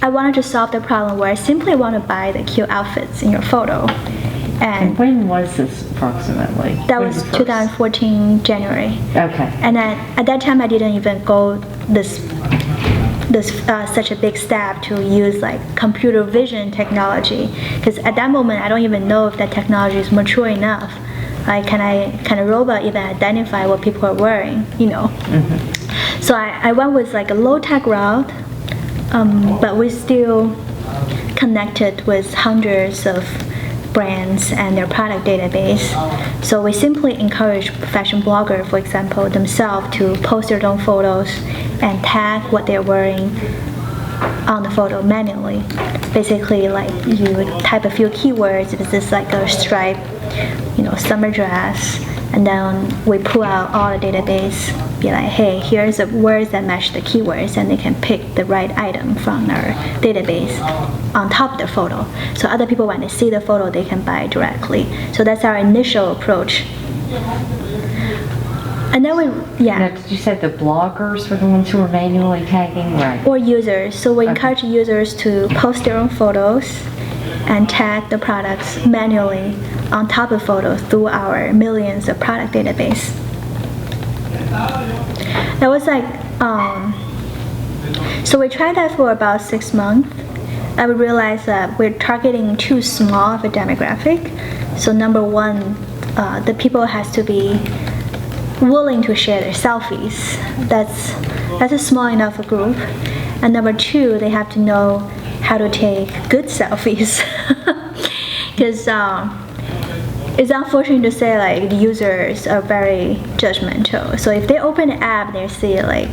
I wanted to solve the problem where I simply want to buy the cute outfits in your photo. And when was this approximately? That was 2014 January. Okay. And then at that time I didn't even go this such a big step to use like computer vision technology, because at that moment I don't even know if that technology is mature enough. Like can a robot even identify what people are wearing, you know? So I went with like a low-tech route, but we still connected with hundreds of brands and their product database. So we simply encourage fashion bloggers, for example, themselves to post their own photos and tag what they're wearing on the photo manually. Basically, like you type a few keywords, if it's just like a stripe, you know, summer dress, and then we pull out all the database, be like, hey, here's the words that match the keywords, and they can pick the right item from our database on top of the photo. So other people, when they see the photo, they can buy directly. So that's our initial approach. And then Now, did you say the bloggers were the ones who were manually tagging? Right. Or users. So we encourage users to post their own photos and tag the products manually on top of photos through our millions of product database. That was like, so we tried that for about 6 months, and we realized that we're targeting too small of a demographic. So number one, the people has to be willing to share their selfies. That's a small enough group. And number two, they have to know how to take good selfies. Because it's unfortunate to say, like, the users are very judgmental. So if they open the app, they see like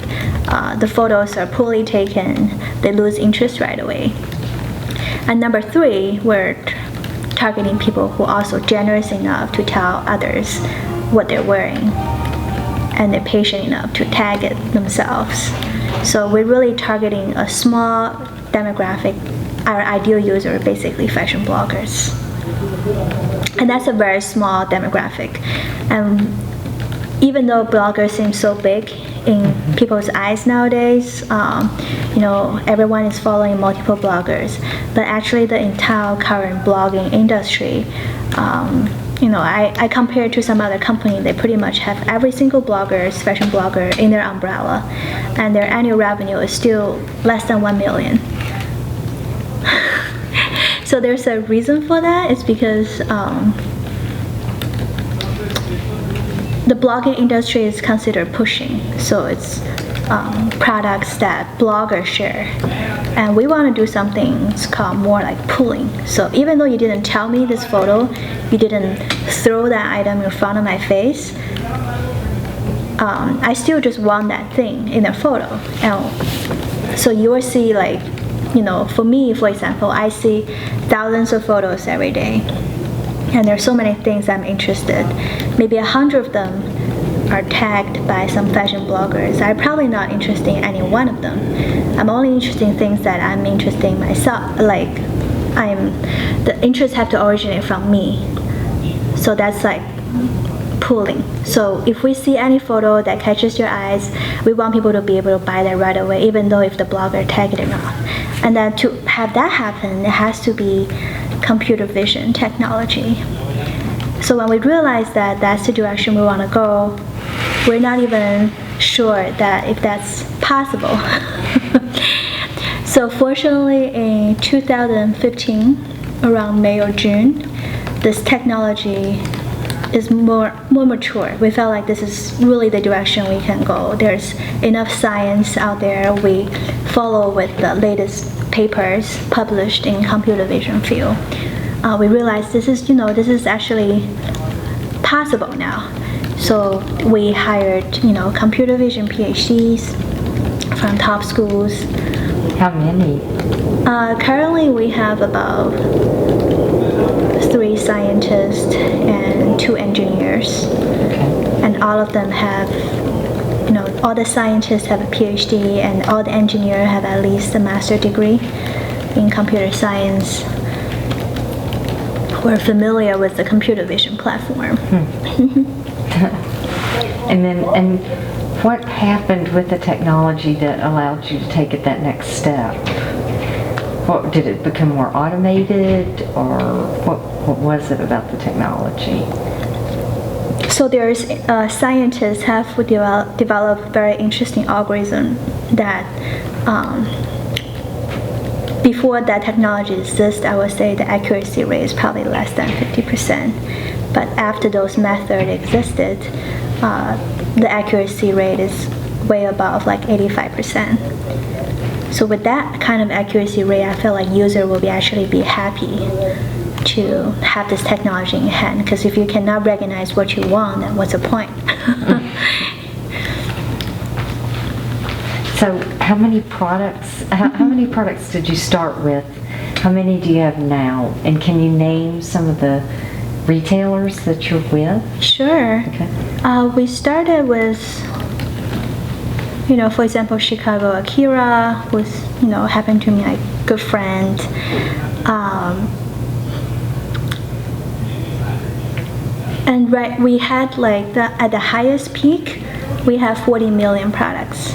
the photos are poorly taken, they lose interest right away. And number three, we're targeting people who are also generous enough to tell others what they're wearing, and they're patient enough to tag it themselves. So we're really targeting a small demographic. Our ideal user are basically fashion bloggers. And that's a very small demographic. And even though bloggers seem so big in people's eyes nowadays, you know, everyone is following multiple bloggers, but actually the entire current blogging industry, you know, I compare to some other company, they pretty much have every single blogger, fashion blogger in their umbrella, and their annual revenue is still less than 1 million. So there's a reason for that. It's because the blogging industry is considered pushing, so it's products that bloggers share, and we want to do something called more like pulling. So even though you didn't tell me this photo, you didn't throw that item in front of my face, I still just want that thing in a photo. And so you will see, like, you know, for me, for example, I see thousands of photos every day, and there's so many things I'm interested. Maybe 100 of them are tagged by some fashion bloggers. I'm probably not interested in any one of them. I'm only interested in things that I'm interested in myself. Like, the interests have to originate from me. So that's like pulling. So if we see any photo that catches your eyes, we want people to be able to buy that right away, even though if the blogger tagged it or not. And then to have that happen, it has to be computer vision technology. So when we realize that that's the direction we want to go, we're not even sure that if that's possible. So fortunately, in 2015, around May or June, this technology is more mature. We felt like this is really the direction we can go. There's enough science out there. We follow with the latest papers published in computer vision field. We realized this is actually possible now. So we hired, you know, computer vision PhDs from top schools. How many? Currently we have about 3 scientists and 2 engineers. And all of them have, you know, all the scientists have a PhD, and all the engineers have at least a master's degree in computer science. We're familiar with the computer vision platform. And what happened with the technology that allowed you to take it that next step? What, did it become more automated, or what was it about the technology? So there's scientists have developed very interesting algorithm that before that technology exists, I would say the accuracy rate is probably less than 50%. But after those methods existed, the accuracy rate is way above like 85%. So with that kind of accuracy rate, I feel like user will actually be happy to have this technology in hand, because if you cannot recognize what you want, then what's the point? So how many products did you start with? How many do you have now? And can you name some of the retailers that you're with? Sure. Okay. We started with, for example, Chicago Akira, who's, happened to me like good friend. And we had like at the highest peak, we have 40 million products